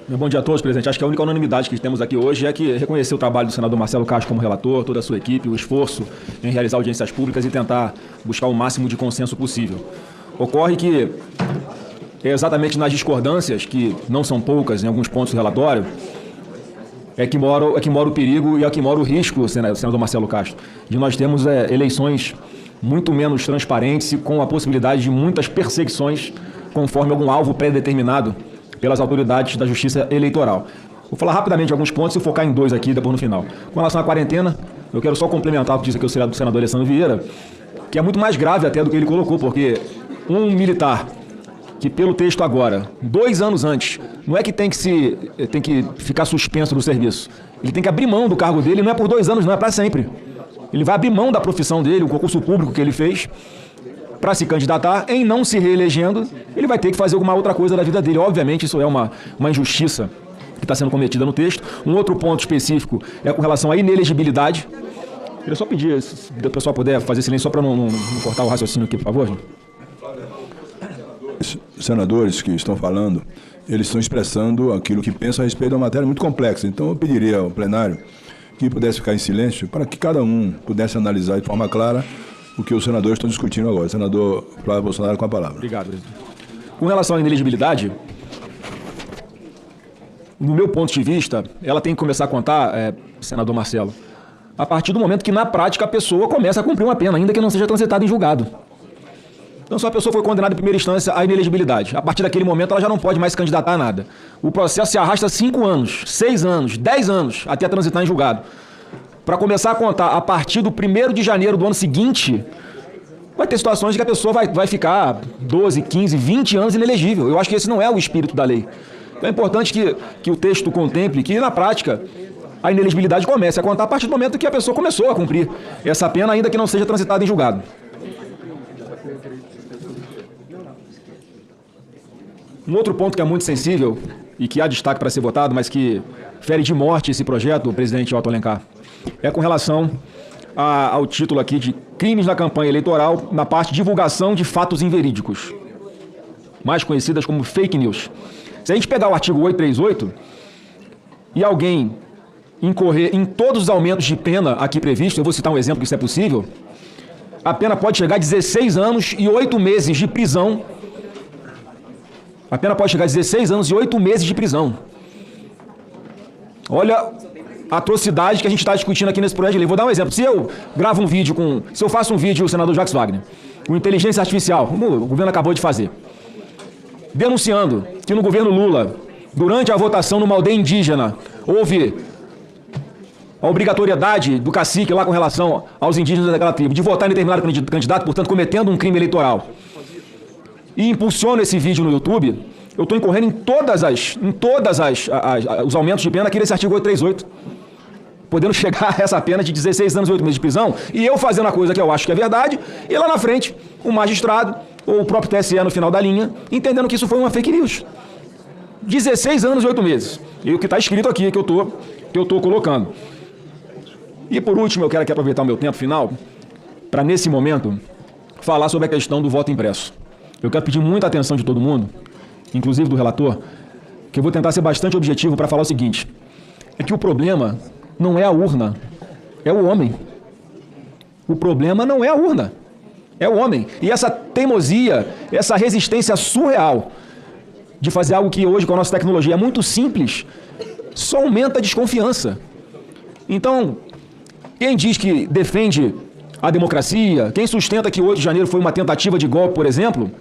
Bom dia a todos, presidente. Acho que a única unanimidade que temos aqui hoje é que reconhecer o trabalho do senador Marcelo Castro como relator, toda a sua equipe, o esforço em realizar audiências públicas e tentar buscar o máximo de consenso possível. Ocorre que é exatamente nas discordâncias, que não são poucas em alguns pontos do relatório, é que mora o perigo e é que mora o risco, senador Marcelo Castro, de nós termos eleições muito menos transparentes e com a possibilidade de muitas perseguições conforme algum alvo pré-determinado pelas autoridades da Justiça Eleitoral. Vou falar rapidamente alguns pontos e focar em dois aqui, depois no final. Com relação à quarentena, eu quero só complementar o que disse aqui o senador Alessandro Vieira, que é muito mais grave até do que ele colocou, porque um militar que, pelo texto agora, 2 anos antes, não é que tem que ficar suspenso do serviço. Ele tem que abrir mão do cargo dele, não é por 2 anos, não, é para sempre. Ele vai abrir mão da profissão dele, o concurso público que ele fez, para se candidatar, em não se reelegendo, ele vai ter que fazer alguma outra coisa da vida dele. Obviamente, isso é uma injustiça que está sendo cometida no texto. Um outro ponto específico é com relação à inelegibilidade. Eu queria só pedir, se o pessoal puder fazer silêncio, só para não cortar o raciocínio aqui, por favor. Os senadores que estão falando, eles estão expressando aquilo que pensam a respeito de uma matéria muito complexa. Então, eu pediria ao plenário que pudesse ficar em silêncio para que cada um pudesse analisar de forma clara o que os senadores estão discutindo agora. Senador Flávio Bolsonaro, com a palavra. Obrigado, presidente. Com relação à inelegibilidade, no meu ponto de vista, ela tem que começar a contar, senador Marcelo, a partir do momento que, na prática, a pessoa começa a cumprir uma pena, ainda que não seja transitada em julgado. Então, se a pessoa foi condenada em primeira instância à inelegibilidade, a partir daquele momento ela já não pode mais se candidatar a nada. O processo se arrasta 5 anos, 6 anos, 10 anos, até transitar em julgado. Para começar a contar a partir do 1º de janeiro do ano seguinte, vai ter situações em que a pessoa vai ficar 12, 15, 20 anos inelegível. Eu acho que esse não é o espírito da lei. Então é importante que o texto contemple que, na prática, a inelegibilidade comece a contar a partir do momento que a pessoa começou a cumprir essa pena, ainda que não seja transitada em julgado. Um outro ponto que é muito sensível e que há destaque para ser votado, mas que fere de morte esse projeto, o presidente Otto Alencar, é com relação ao título aqui de crimes na campanha eleitoral na parte de divulgação de fatos inverídicos, mais conhecidas como fake news. Se a gente pegar o artigo 838 e alguém incorrer em todos os aumentos de pena aqui previstos, eu vou citar um exemplo que isso é possível, a pena pode chegar a 16 anos e 8 meses de prisão. A pena pode chegar a 16 anos e 8 meses de prisão. Olha a atrocidade que a gente está discutindo aqui nesse projeto de lei. Vou dar um exemplo. Se eu gravo um vídeo se eu faço um vídeo, o senador Jacques Wagner, com inteligência artificial, como o governo acabou de fazer, denunciando que no governo Lula, durante a votação numa aldeia indígena, houve a obrigatoriedade do cacique lá com relação aos indígenas daquela tribo de votar em determinado candidato, portanto, cometendo um crime eleitoral, e impulsiono esse vídeo no YouTube, eu estou incorrendo em todas os aumentos de pena aqui nesse artigo 838, podendo chegar a essa pena de 16 anos e 8 meses de prisão, e eu fazendo a coisa que eu acho que é verdade, e lá na frente, o magistrado, ou o próprio TSE no final da linha, entendendo que isso foi uma fake news. 16 anos e 8 meses. E o que está escrito aqui, que eu estou colocando. E por último, eu quero aqui aproveitar o meu tempo final, para nesse momento, falar sobre a questão do voto impresso. Eu quero pedir muita atenção de todo mundo, inclusive do relator, que eu vou tentar ser bastante objetivo para falar o seguinte, é que o problema não é a urna, é o homem. O problema não é a urna, é o homem. E essa teimosia, essa resistência surreal de fazer algo que hoje com a nossa tecnologia é muito simples, só aumenta a desconfiança. Então, quem diz que defende a democracia, quem sustenta que 8 de janeiro foi uma tentativa de golpe, por exemplo,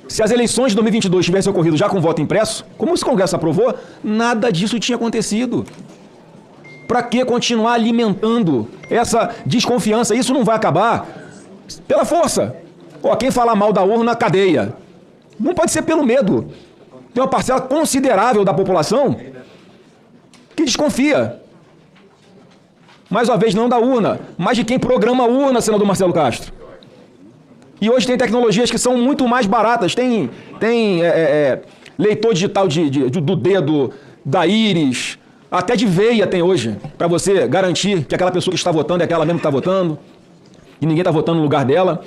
se as eleições de 2022 tivessem ocorrido já com voto impresso, como esse Congresso aprovou, nada disso tinha acontecido. Para que continuar alimentando essa desconfiança? Isso não vai acabar pela força. Quem falar mal da urna, cadeia. Não pode ser pelo medo. Tem uma parcela considerável da população que desconfia. Mais uma vez, não da urna, mas de quem programa a urna, senador Marcelo Castro. E hoje tem tecnologias que são muito mais baratas. Tem leitor digital do dedo, da íris, até de veia tem hoje, para você garantir que aquela pessoa que está votando é aquela mesmo que está votando, e ninguém está votando no lugar dela.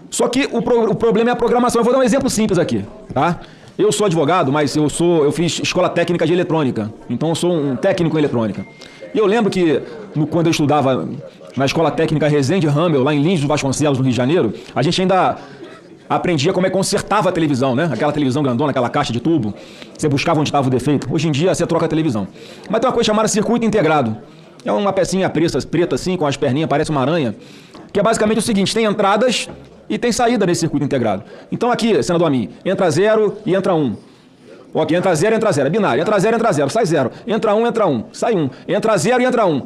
Só que o problema é a programação. Eu vou dar um exemplo simples aqui, tá? Eu sou advogado, mas eu fiz escola técnica de eletrônica. Então eu sou um técnico em eletrônica. E eu lembro que quando eu estudava na escola técnica Resende Ramel, lá em Lins dos Vasconcelos, no Rio de Janeiro, a gente ainda aprendia como é que consertava a televisão, né? Aquela televisão grandona, aquela caixa de tubo. Você buscava onde estava o defeito. Hoje em dia você troca a televisão. Mas tem uma coisa chamada circuito integrado. É uma pecinha preta assim, com as perninhas, parece uma aranha. Que é basicamente o seguinte, tem entradas e tem saída nesse circuito integrado. Então aqui, senador Amin, entra 0 e entra 1. Ok, entra 0 e entra 0. É binário. Entra 0 e entra 0. Sai 0. Entra 1, sai 1. Entra 0 e entra 1.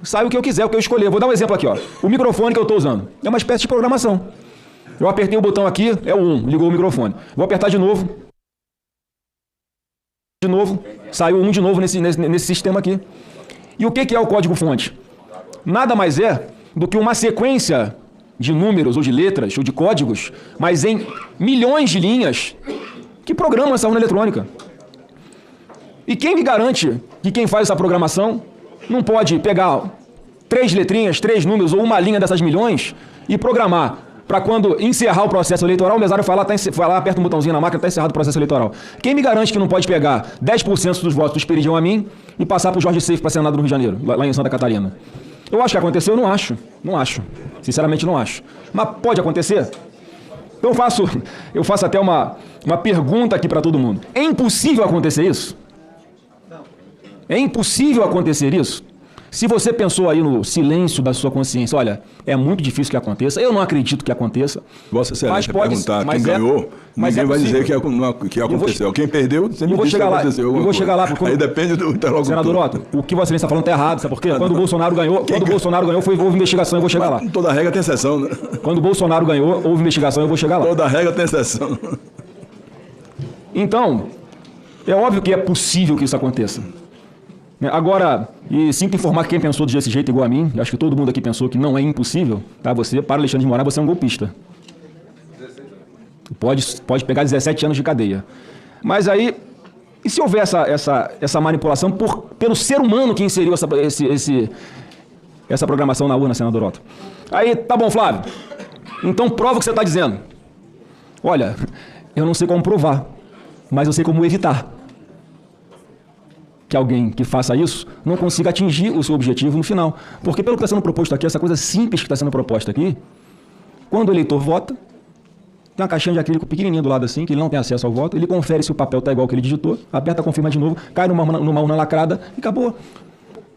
Sai o que eu quiser, o que eu escolher. Vou dar um exemplo aqui, ó. O microfone que eu estou usando. É uma espécie de programação. Eu apertei o botão aqui, é o 1, ligou o microfone. Vou apertar de novo. De novo, saiu 1 de novo nesse sistema aqui. E o que é o código-fonte? Nada mais é do que uma sequência de números, ou de letras, ou de códigos, mas em milhões de linhas que programam essa urna eletrônica. E quem me garante que quem faz essa programação não pode pegar 3 letrinhas, 3 números ou uma linha dessas milhões e programar para quando encerrar o processo eleitoral, o mesário vai lá, aperta um botãozinho na máquina, está encerrado o processo eleitoral. Quem me garante que não pode pegar 10% dos votos do Esperidião Amin e passar para o Jorge Seif para Senado do Rio de Janeiro, lá em Santa Catarina? Eu acho que aconteceu? Eu não acho. Não acho. Sinceramente, não acho. Mas pode acontecer? Então eu faço até uma pergunta aqui para todo mundo. É impossível acontecer isso? É impossível acontecer isso? Se você pensou aí no silêncio da sua consciência, olha, é muito difícil que aconteça, eu não acredito que aconteça. Vossa Excelência perguntar quem ganhou, ninguém vai dizer que aconteceu. Quem perdeu, você me diz que aconteceu. Eu vou chegar lá. Aí depende do interlocutor. Senador Otto, o que Vossa Excelência está falando está errado, sabe por quê? Quando o Bolsonaro ganhou, houve investigação, eu vou chegar lá. Toda regra tem exceção, né? Quando o Bolsonaro ganhou, houve investigação, eu vou chegar lá. Toda regra tem exceção. Então, é óbvio que é possível que isso aconteça. Agora, e sinto informar que quem pensou desse jeito igual a mim, acho que todo mundo aqui pensou que não é impossível, tá? Você, para Alexandre de Moraes, você é um golpista. Pode pegar 17 anos de cadeia. Mas aí, e se houver essa manipulação pelo ser humano que inseriu essa programação na urna, senador Otto? Aí, tá bom, Flávio. Então prova o que você está dizendo. Olha, eu não sei como provar, mas eu sei como evitar que alguém que faça isso não consiga atingir o seu objetivo no final. Porque pelo que está sendo proposto aqui, essa coisa simples que está sendo proposta aqui, quando o eleitor vota, tem uma caixinha de acrílico pequenininha do lado assim, que ele não tem acesso ao voto, ele confere se o papel está igual ao que ele digitou, aperta, confirma de novo, cai numa urna lacrada e acabou.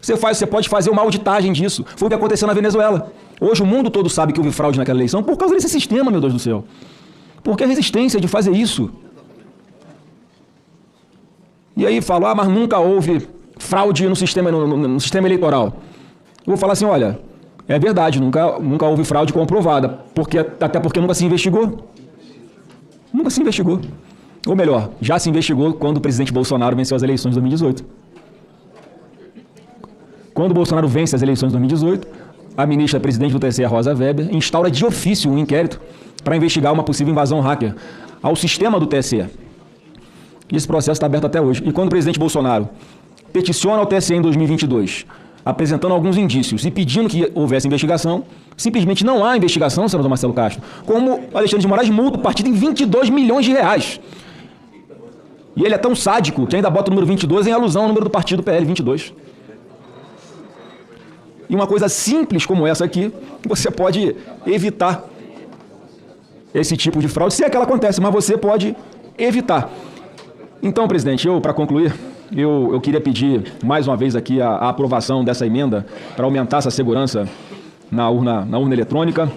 Você pode fazer uma auditagem disso. Foi o que aconteceu na Venezuela. Hoje o mundo todo sabe que houve fraude naquela eleição por causa desse sistema, meu Deus do céu. Porque a resistência de fazer isso. E aí falam, mas nunca houve fraude no sistema eleitoral. Eu vou falar assim, olha, é verdade, nunca houve fraude comprovada, até porque nunca se investigou. Nunca se investigou. Ou melhor, já se investigou quando o presidente Bolsonaro venceu as eleições de 2018. Quando o Bolsonaro vence as eleições de 2018, a ministra presidente do TSE, Rosa Weber, instaura de ofício um inquérito para investigar uma possível invasão hacker ao sistema do TSE. E esse processo está aberto até hoje. E quando o presidente Bolsonaro peticiona ao TSE em 2022, apresentando alguns indícios e pedindo que houvesse investigação, simplesmente não há investigação, senador Marcelo Castro, como Alexandre de Moraes multa o partido em 22 milhões de reais. E ele é tão sádico que ainda bota o número 22 em alusão ao número do partido PL 22. E uma coisa simples como essa aqui, você pode evitar esse tipo de fraude, se é que ela acontece, mas você pode evitar. Então, presidente, para concluir, eu queria pedir mais uma vez aqui a aprovação dessa emenda para aumentar essa segurança na urna eletrônica,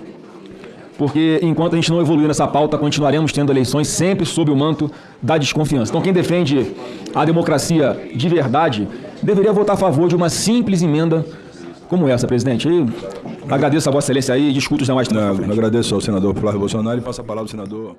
porque enquanto a gente não evoluir nessa pauta, continuaremos tendo eleições sempre sob o manto da desconfiança. Então, quem defende a democracia de verdade deveria votar a favor de uma simples emenda como essa, presidente. E agradeço a Vossa Excelência aí e discuto os demais temas. Agradeço ao senador Flávio Bolsonaro e passo a palavra ao senador